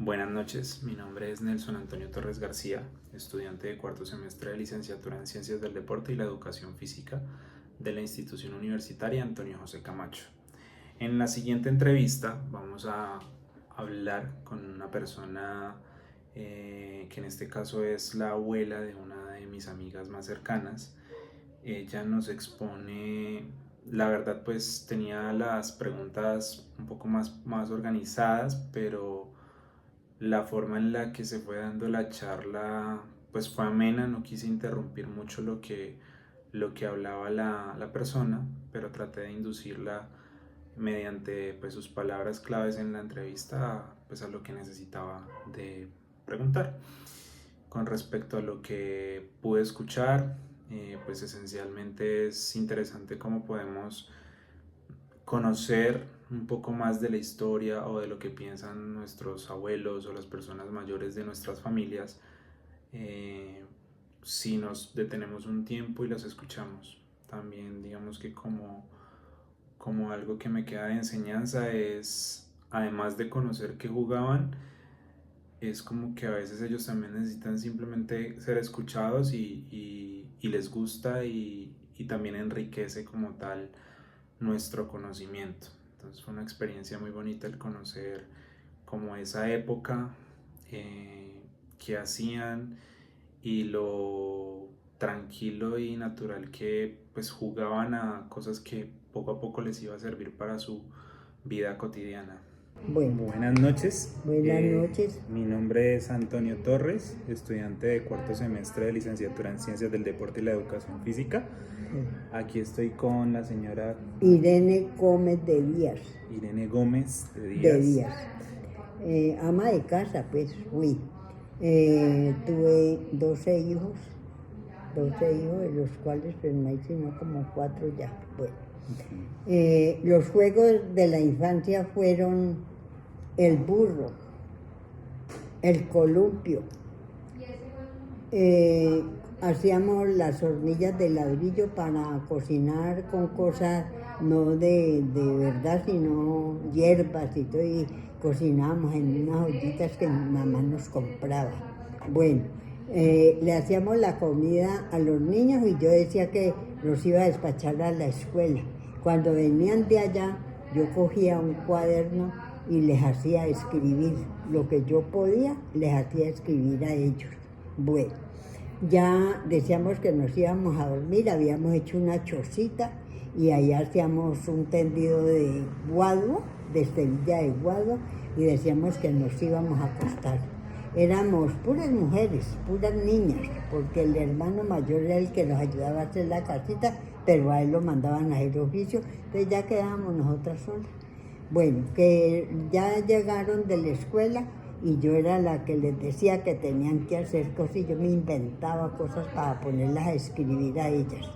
Buenas noches, mi nombre es Nelson Antonio Torres García, estudiante de cuarto semestre de licenciatura en Ciencias del Deporte y la Educación Física de la institución universitaria Antonio José Camacho. En la siguiente entrevista vamos a hablar con una persona que en este caso es la abuela de una de mis amigas más cercanas. Ella nos expone, la verdad pues tenía las preguntas un poco más organizadas, pero la forma en la que se fue dando la charla pues fue amena, no quise interrumpir mucho lo que hablaba la persona, pero traté de inducirla mediante pues sus palabras claves en la entrevista pues a lo que necesitaba de preguntar. Con respecto a lo que pude escuchar, pues esencialmente es interesante cómo podemos conocer un poco más de la historia o de lo que piensan nuestros abuelos o las personas mayores de nuestras familias, eh, si nos detenemos un tiempo y los escuchamos. También digamos que como algo que me queda de enseñanza es, además de conocer qué jugaban, es como que a veces ellos también necesitan simplemente ser escuchados y les gusta y también enriquece como tal nuestro conocimiento. Entonces fue una experiencia muy bonita el conocer como esa época, qué hacían y lo tranquilo y natural que pues jugaban a cosas que poco a poco les iba a servir para su vida cotidiana. Bueno, Buenas noches. buenas noches. Mi nombre es Antonio Torres, estudiante de cuarto semestre de licenciatura en Ciencias del Deporte y la Educación Física. Aquí estoy con la señora Irene Gómez de Díaz. Irene Gómez de Díaz. De Díaz. Ama de casa, pues fui. Tuve 12 hijos, de los cuales pues no hay sino como 4 ya. Bueno. Los juegos de la infancia fueron el burro, el columpio. Hacíamos las hornillas de ladrillo para cocinar con cosas no de verdad, sino hierbas y todo, y cocinábamos en unas ollitas que mi mamá nos compraba. Bueno, le hacíamos la comida a los niños y yo decía que los iba a despachar a la escuela. Cuando venían de allá, yo cogía un cuaderno y les hacía escribir. Lo que yo podía, les hacía escribir a ellos. Bueno, ya decíamos que nos íbamos a dormir, habíamos hecho una chocita y ahí hacíamos un tendido de guado, de esterilla de guado, y decíamos que nos íbamos a acostar. Éramos puras mujeres, puras niñas, porque el hermano mayor era el que nos ayudaba a hacer la casita, pero a él lo mandaban a hacer oficio, entonces ya quedábamos nosotras solas. Bueno, que ya llegaron de la escuela y yo era la que les decía que tenían que hacer cosas y yo me inventaba cosas para ponerlas a escribir a ellas.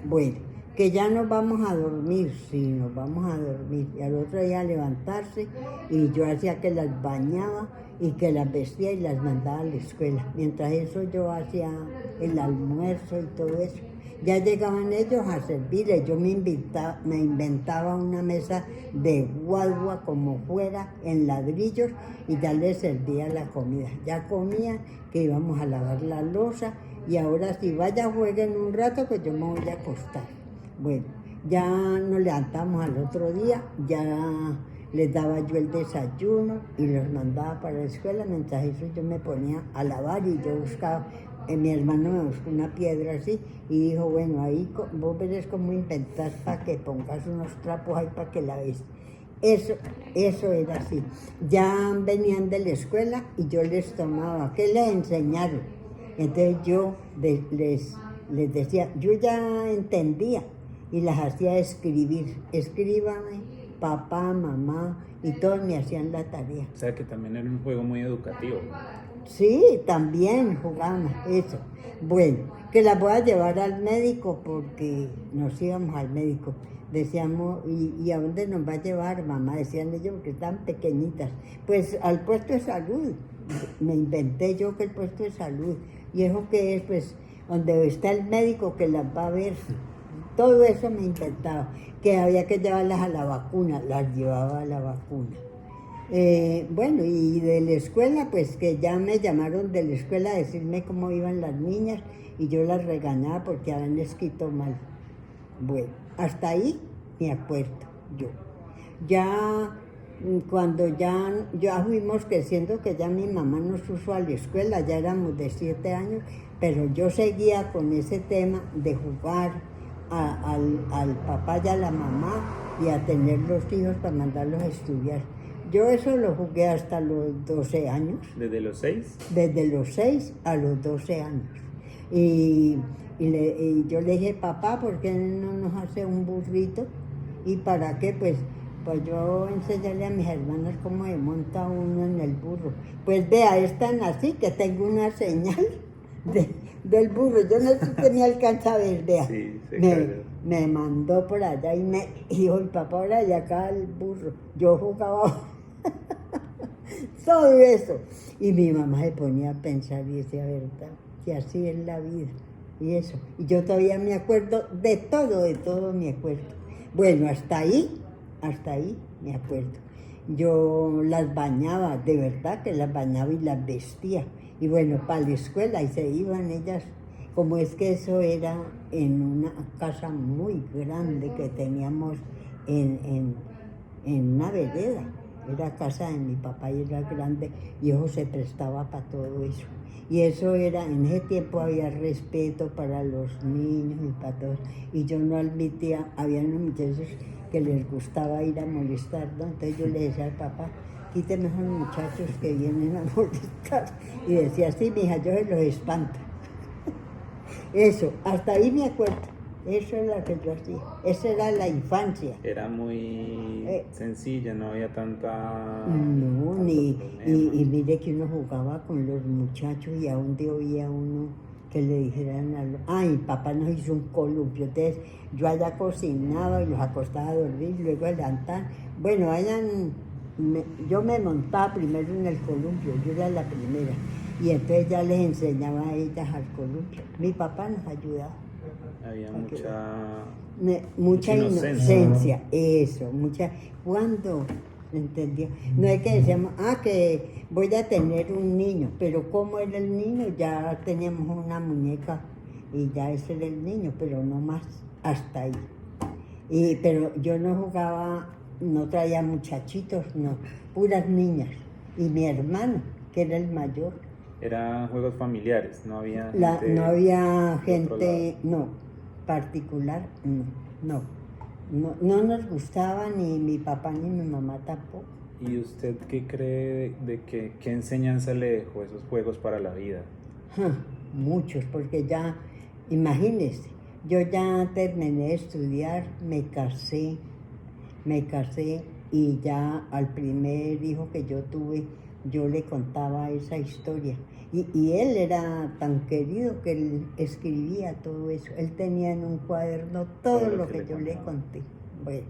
Bueno, que ya nos vamos a dormir, sí, nos vamos a dormir. Y al otro día a levantarse y yo hacía que las bañaba y que las vestía y las mandaba a la escuela. Mientras eso yo hacía el almuerzo y todo eso. Ya llegaban ellos a servirles, yo me inventaba una mesa de guadua como fuera, en ladrillos, y ya les servía la comida. Ya comían, que íbamos a lavar la loza, y ahora si vaya jueguen un rato, pues yo me voy a acostar. Bueno, ya nos levantamos al otro día, ya les daba yo el desayuno y los mandaba para la escuela, mientras eso yo me ponía a lavar y yo buscaba. Mi hermano me buscó una piedra así y dijo, bueno, ahí vos verás cómo inventar para que pongas unos trapos ahí para que la ves. Eso era así. Ya venían de la escuela y yo les tomaba, ¿qué les enseñaron? Entonces yo les decía, yo ya entendía y las hacía escribir. Escríbame, papá, mamá, y todos me hacían la tarea. O sea que también era un juego muy educativo. Sí, también jugamos eso. Bueno, que las voy a llevar al médico porque nos íbamos al médico. Decíamos, ¿y a dónde nos va a llevar, mamá? Decían ellos porque están pequeñitas. Pues al puesto de salud. Me inventé yo que el puesto de salud. ¿Y eso qué es? Pues donde está el médico que las va a ver. Todo eso me inventaba. Que había que llevarlas a la vacuna. Las llevaba a la vacuna. Bueno, y de la escuela, pues que ya me llamaron de la escuela a decirme cómo iban las niñas y yo las regañaba porque habían escrito mal. Bueno, hasta ahí me acuerdo yo. Ya cuando ya fuimos creciendo, que ya mi mamá nos puso a la escuela, ya éramos de 7 años, pero yo seguía con ese tema de jugar al papá y a la mamá y a tener los hijos para mandarlos a estudiar. Yo eso lo jugué hasta los 12 años. ¿Desde los 6? Desde los 6 a los 12 años. Y yo le dije, papá, ¿por qué no nos hace un burrito? ¿Y para qué? Pues yo enseñarle a mis hermanas cómo se monta uno en el burro. Pues vea, es tan así que tengo una señal del burro. Yo no sé si me alcanza a ver, vea. Sí, me mandó por allá y me dijo, el papá, ahora ya acá el burro. Yo jugaba todo eso. Y mi mamá se ponía a pensar y decía, verdad, que así es la vida. Y eso. Y yo todavía me acuerdo de todo me acuerdo. Bueno, hasta ahí me acuerdo. Yo las bañaba, de verdad que las bañaba y las vestía. Y bueno, para la escuela y se iban ellas, como es que eso era en una casa muy grande que teníamos en una vereda. Era casa de mi papá y era grande y eso se prestaba para todo eso. Y eso era, en ese tiempo había respeto para los niños y para todos. Y yo no admitía, había unos muchachos que les gustaba ir a molestar, ¿no? Entonces yo le decía al papá, quíteme a esos muchachos que vienen a molestar. Y decía, sí, mija, yo se los espanto. Eso, hasta ahí me acuerdo. Eso es lo que yo hacía. Esa era la infancia. Era muy sencilla, no había tanta... No, y mire que uno jugaba con los muchachos y aún de oía uno que le dijeran ay, papá nos hizo un columpio. Entonces yo allá cocinaba y los acostaba a dormir, luego levantar. Bueno, yo me montaba primero en el columpio, yo era la primera. Y entonces ya les enseñaba a ellas al columpio. Mi papá nos ayudaba. Había mucha inocencia, eso, ¿cuándo? ¿Entendía? No es que decíamos, que voy a tener un niño, pero ¿cómo era el niño? Ya teníamos una muñeca y ya ese era el niño, pero no más, hasta ahí. Pero yo no jugaba, no traía muchachitos, no, puras niñas. Y mi hermano, que era el mayor. Eran juegos familiares, no había gente... No había gente, no. Particular, no nos gustaba ni mi papá ni mi mamá tampoco. ¿Y usted qué cree de qué enseñanza le dejó esos juegos para la vida? Muchos, porque ya, imagínese, yo ya terminé de estudiar, me casé y ya al primer hijo que yo tuve, yo le contaba esa historia. Y él era tan querido que él escribía todo eso. Él tenía en un cuaderno todo lo que yo le conté. Bueno,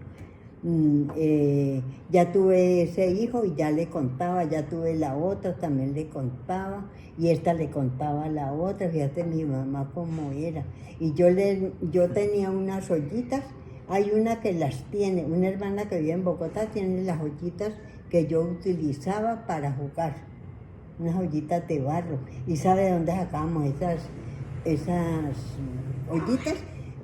ya tuve ese hijo y ya le contaba, ya tuve la otra, también le contaba, y esta le contaba a la otra, fíjate mi mamá cómo era. Y yo tenía unas ollitas, hay una que las tiene, una hermana que vive en Bogotá tiene las ollitas que yo utilizaba para jugar. Unas ollitas de barro. ¿Y sabe de dónde sacábamos esas ollitas?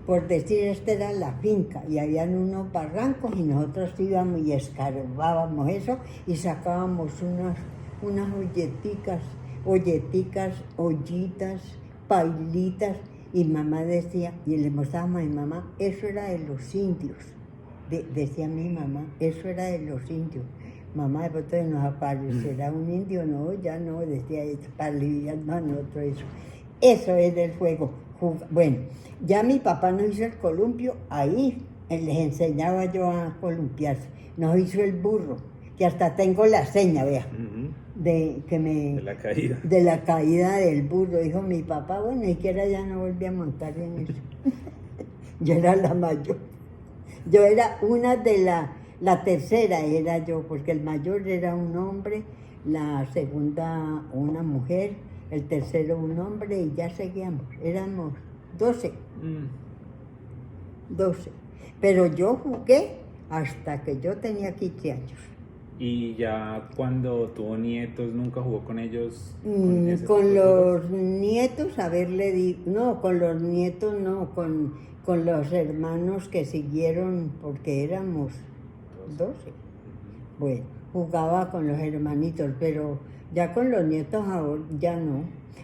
Por decir, esta era la finca y habían unos barrancos y nosotros íbamos y escarbábamos eso y sacábamos unas ollitas, pailitas, y mamá decía, y le mostrábamos a mi mamá, eso era de los indios. Decía mi mamá, eso era de los indios. Mamá, de pronto nos aparecerá un indio, no, ya no, decía ella, para aliviarnos a nosotros eso. Eso es el juego. Bueno, ya mi papá nos hizo el columpio, ahí les enseñaba yo a columpiarse. Nos hizo el burro, que hasta tengo la seña, vea, de la caída. De la caída del burro, dijo mi papá, bueno, ni siquiera ya no volví a montar en eso. Yo era la mayor. Yo era una de la tercera era yo, porque el mayor era un hombre, la segunda una mujer, el tercero un hombre y ya seguíamos. Éramos 12. 12. Pero yo jugué hasta que yo tenía 15 años. Y ya cuando tuvo nietos, ¿nunca jugó con ellos? Con los nietos, no, con los nietos no, con los hermanos que siguieron, porque éramos 12. Bueno, jugaba con los hermanitos, pero ya con los nietos ahora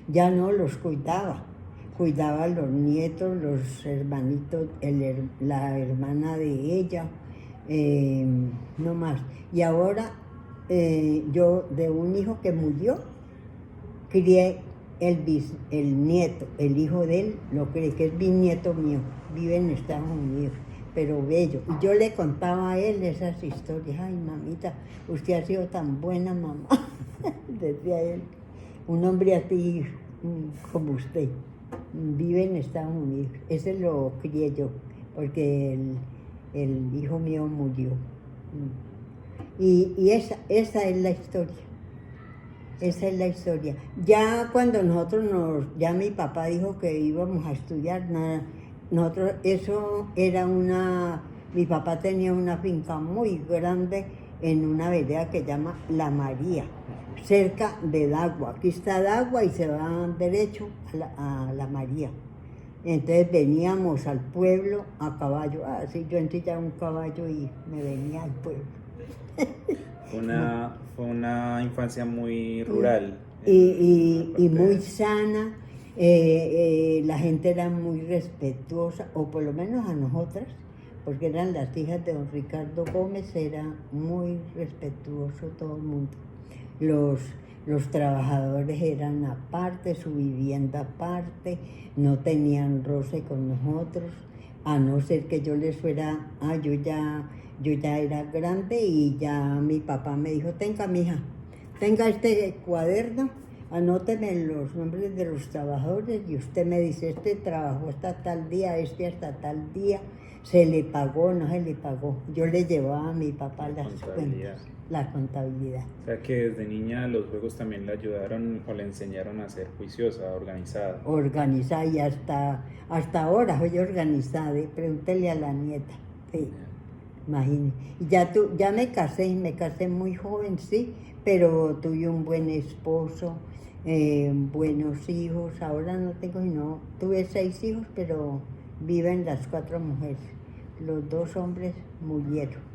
ya no los cuidaba. Cuidaba a los nietos, los hermanitos, la hermana de ella, no más. Y ahora yo de un hijo que murió, crié el nieto, el hijo de él, lo crié, que es bisnieto mío, vive en Estados Unidos, pero bello. Y yo le contaba a él esas historias. Ay, mamita, usted ha sido tan buena mamá, decía él. Un hombre así como usted, vive en Estados Unidos. Ese lo crié yo, porque el hijo mío murió. Y esa es la historia. Esa es la historia. Ya cuando ya mi papá dijo que íbamos a estudiar, nada, mi papá tenía una finca muy grande en una vereda que se llama La María, cerca de Dagua. Aquí está Dagua y se va derecho a La María. Entonces veníamos al pueblo a caballo. Así yo ensillaba un caballo y me venía al pueblo. Fue una infancia muy rural. Y muy sana. La gente era muy respetuosa, o por lo menos a nosotras, porque eran las hijas de don Ricardo Gómez, era muy respetuoso todo el mundo. Los trabajadores eran aparte, su vivienda aparte, no tenían roce con nosotros, a no ser que yo les fuera, yo ya era grande y ya mi papá me dijo, tenga mija, tenga este cuaderno, anóteme los nombres de los trabajadores y usted me dice, este trabajó hasta tal día, este hasta tal día, se le pagó, no se le pagó. Yo le llevaba a mi papá las cuentas, la contabilidad. O sea que desde niña los juegos también le ayudaron o le enseñaron a ser juiciosa, organizada. Organizada y hasta ahora soy organizada, pregúntele a la nieta. Sí. Imagínate. Y ya me casé muy joven, sí, pero tuve un buen esposo, buenos hijos. Ahora no tengo, tuve 6 hijos, pero viven las 4 mujeres. Los 2 hombres murieron.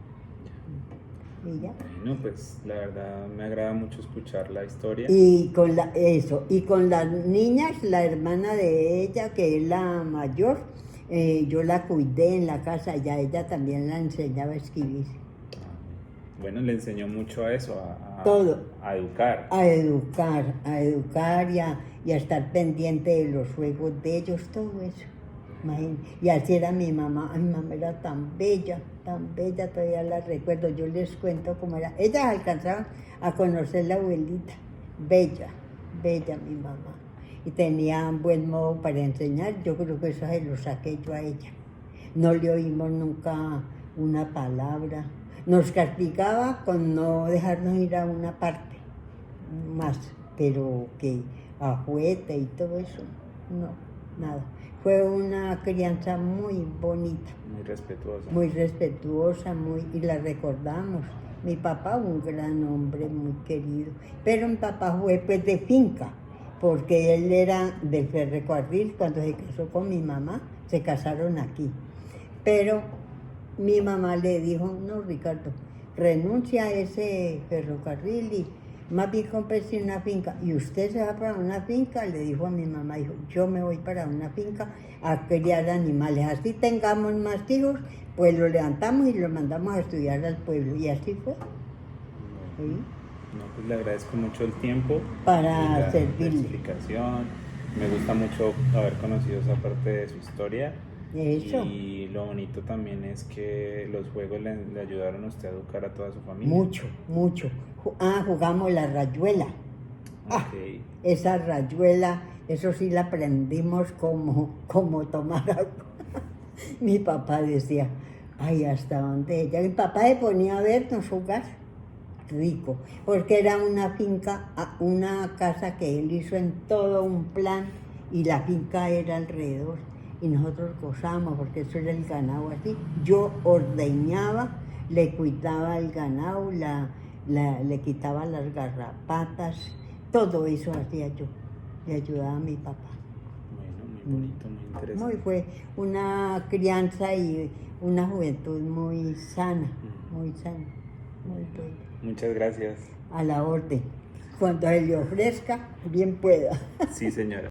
¿Y ya? Bueno, pues la verdad me agrada mucho escuchar la historia. Y con las niñas, la hermana de ella, que es la mayor, yo la cuidé en la casa, ya ella también la enseñaba a escribir. Bueno, le enseñó mucho a eso, todo. A educar. A educar y a estar pendiente de los juegos de ellos, todo eso. Imagínate. Y así era mi mamá era tan bella, todavía la recuerdo, yo les cuento cómo era. Ellas alcanzaron a conocer la abuelita, bella mi mamá. Y tenía un buen modo para enseñar, yo creo que eso se lo saqué yo a ella. No le oímos nunca una palabra. Nos castigaba con no dejarnos ir a una parte más, pero que a juguete y todo eso, no, nada. Fue una crianza muy bonita. Muy respetuosa, y la recordamos. Mi papá, un gran hombre, muy querido. Pero mi papá fue pues de finca, porque él era del ferrocarril. Cuando se casó con mi mamá, se casaron aquí. Pero mi mamá le dijo, no, Ricardo, renuncia a ese ferrocarril y más bien cómprese una finca. Y usted se va para una finca, le dijo a mi mamá, dijo, yo me voy para una finca a criar animales. Así tengamos más hijos, pues lo levantamos y lo mandamos a estudiar al pueblo. Y así fue. ¿Sí? No, pues le agradezco mucho el tiempo. Para servirle. La explicación. Me gusta mucho haber conocido esa parte de su historia. Eso. Y lo bonito también es que los juegos le ayudaron a usted a educar a toda su familia. Mucho. Jugamos la rayuela. Okay. Esa rayuela, eso sí la aprendimos como tomar agua. Mi papá decía, ay, ¿hasta dónde ella? Mi papá se ponía a vernos jugar, rico, porque era una finca, una casa que él hizo en todo un plan y la finca era alrededor. Y nosotros gozábamos porque eso era el ganado así. Yo ordeñaba, le cuidaba el ganado, le quitaba las garrapatas, todo eso hacía yo. Le ayudaba a mi papá. Bueno, muy bonito, muy interesante. Fue una crianza y una juventud muy sana, muy sana, muy buena. Muchas gracias. A la orden. Cuando se le ofrezca, bien pueda. Sí, señora.